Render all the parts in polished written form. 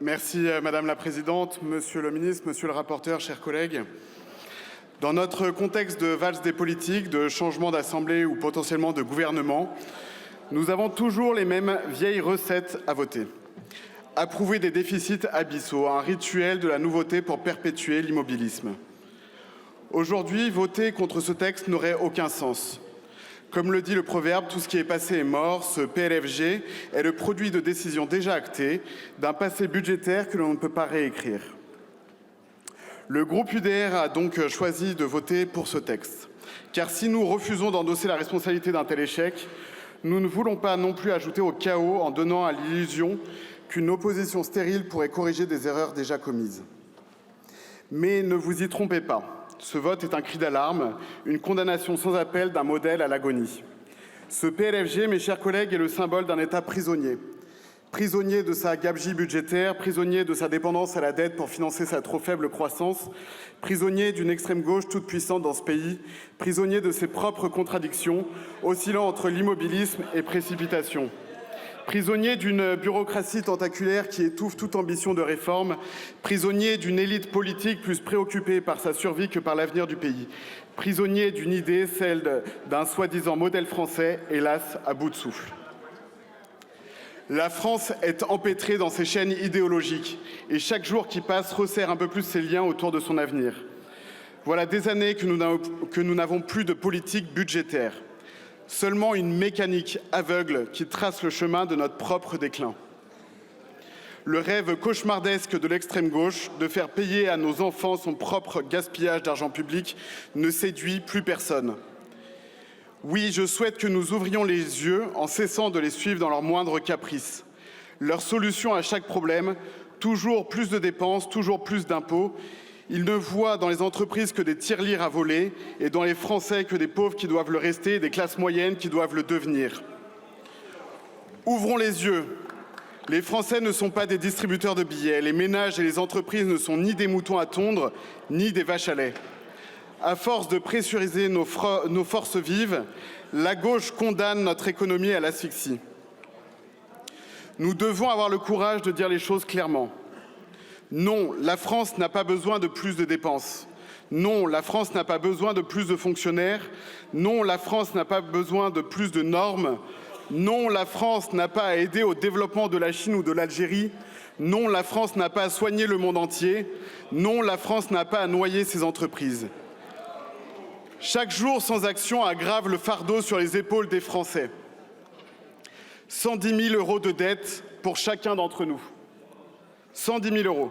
Merci Madame la Présidente, Monsieur le Ministre, Monsieur le rapporteur, chers collègues. Dans notre contexte de valse des politiques, de changement d'assemblée ou potentiellement de gouvernement, nous avons toujours les mêmes vieilles recettes à voter. Approuver des déficits abyssaux, un rituel de la nouveauté pour perpétuer l'immobilisme. Aujourd'hui, voter contre ce texte n'aurait aucun sens. Comme le dit le proverbe, tout ce qui est passé est mort. Ce PLFG est le produit de décisions déjà actées, d'un passé budgétaire que l'on ne peut pas réécrire. Le groupe UDR a donc choisi de voter pour ce texte. Car si nous refusons d'endosser la responsabilité d'un tel échec, nous ne voulons pas non plus ajouter au chaos en donnant à l'illusion qu'une opposition stérile pourrait corriger des erreurs déjà commises. Mais ne vous y trompez pas. Ce vote est un cri d'alarme, une condamnation sans appel d'un modèle à l'agonie. Ce PLFG, mes chers collègues, est le symbole d'un État prisonnier. Prisonnier de sa gabegie budgétaire, prisonnier de sa dépendance à la dette pour financer sa trop faible croissance, prisonnier d'une extrême gauche toute puissante dans ce pays, prisonnier de ses propres contradictions, oscillant entre l'immobilisme et précipitation. Prisonnier d'une bureaucratie tentaculaire qui étouffe toute ambition de réforme, prisonnier d'une élite politique plus préoccupée par sa survie que par l'avenir du pays, prisonnier d'une idée, celle d'un soi-disant modèle français, hélas, à bout de souffle. La France est empêtrée dans ses chaînes idéologiques et chaque jour qui passe resserre un peu plus ses liens autour de son avenir. Voilà des années que nous n'avons plus de politique budgétaire. Seulement une mécanique aveugle qui trace le chemin de notre propre déclin. Le rêve cauchemardesque de l'extrême gauche de faire payer à nos enfants son propre gaspillage d'argent public ne séduit plus personne. Oui, je souhaite que nous ouvrions les yeux en cessant de les suivre dans leurs moindres caprices. Leur solution à chaque problème, toujours plus de dépenses, toujours plus d'impôts. Ils ne voient dans les entreprises que des tirelires à voler et dans les Français que des pauvres qui doivent le rester et des classes moyennes qui doivent le devenir. Ouvrons les yeux. Les Français ne sont pas des distributeurs de billets. Les ménages et les entreprises ne sont ni des moutons à tondre, ni des vaches à lait. À force de pressuriser nos forces vives, la gauche condamne notre économie à l'asphyxie. Nous devons avoir le courage de dire les choses clairement. Non, la France n'a pas besoin de plus de dépenses. Non, la France n'a pas besoin de plus de fonctionnaires. Non, la France n'a pas besoin de plus de normes. Non, la France n'a pas à aider au développement de la Chine ou de l'Algérie. Non, la France n'a pas à soigner le monde entier. Non, la France n'a pas à noyer ses entreprises. Chaque jour sans action aggrave le fardeau sur les épaules des Français. 110 000 € de dette pour chacun d'entre nous. 110 000 €.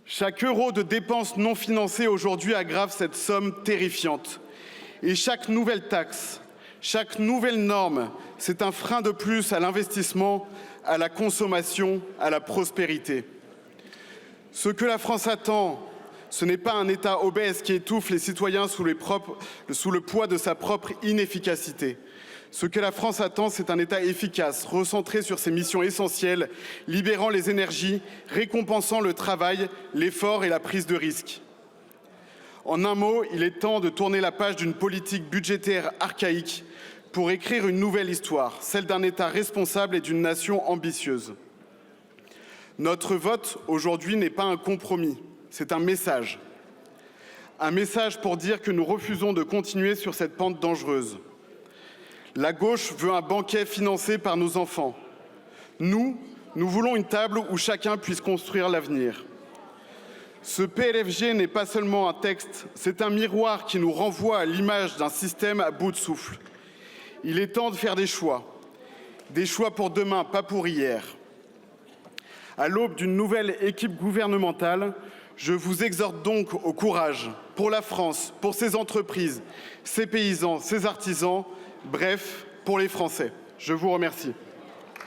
Chaque euro de dépenses non financées aujourd'hui aggrave cette somme terrifiante. Et chaque nouvelle taxe, chaque nouvelle norme, c'est un frein de plus à l'investissement, à la consommation, à la prospérité. Ce que la France attend, ce n'est pas un État obèse qui étouffe les citoyens sous le poids de sa propre inefficacité. Ce que la France attend, c'est un État efficace, recentré sur ses missions essentielles, libérant les énergies, récompensant le travail, l'effort et la prise de risque. En un mot, il est temps de tourner la page d'une politique budgétaire archaïque pour écrire une nouvelle histoire, celle d'un État responsable et d'une nation ambitieuse. Notre vote aujourd'hui n'est pas un compromis, c'est un message. Un message pour dire que nous refusons de continuer sur cette pente dangereuse. La gauche veut un banquet financé par nos enfants. Nous voulons une table où chacun puisse construire l'avenir. Ce PLFG n'est pas seulement un texte, c'est un miroir qui nous renvoie à l'image d'un système à bout de souffle. Il est temps de faire des choix pour demain, pas pour hier. À l'aube d'une nouvelle équipe gouvernementale, je vous exhorte donc au courage pour la France, pour ses entreprises, ses paysans, ses artisans, bref, pour les Français. Je vous remercie.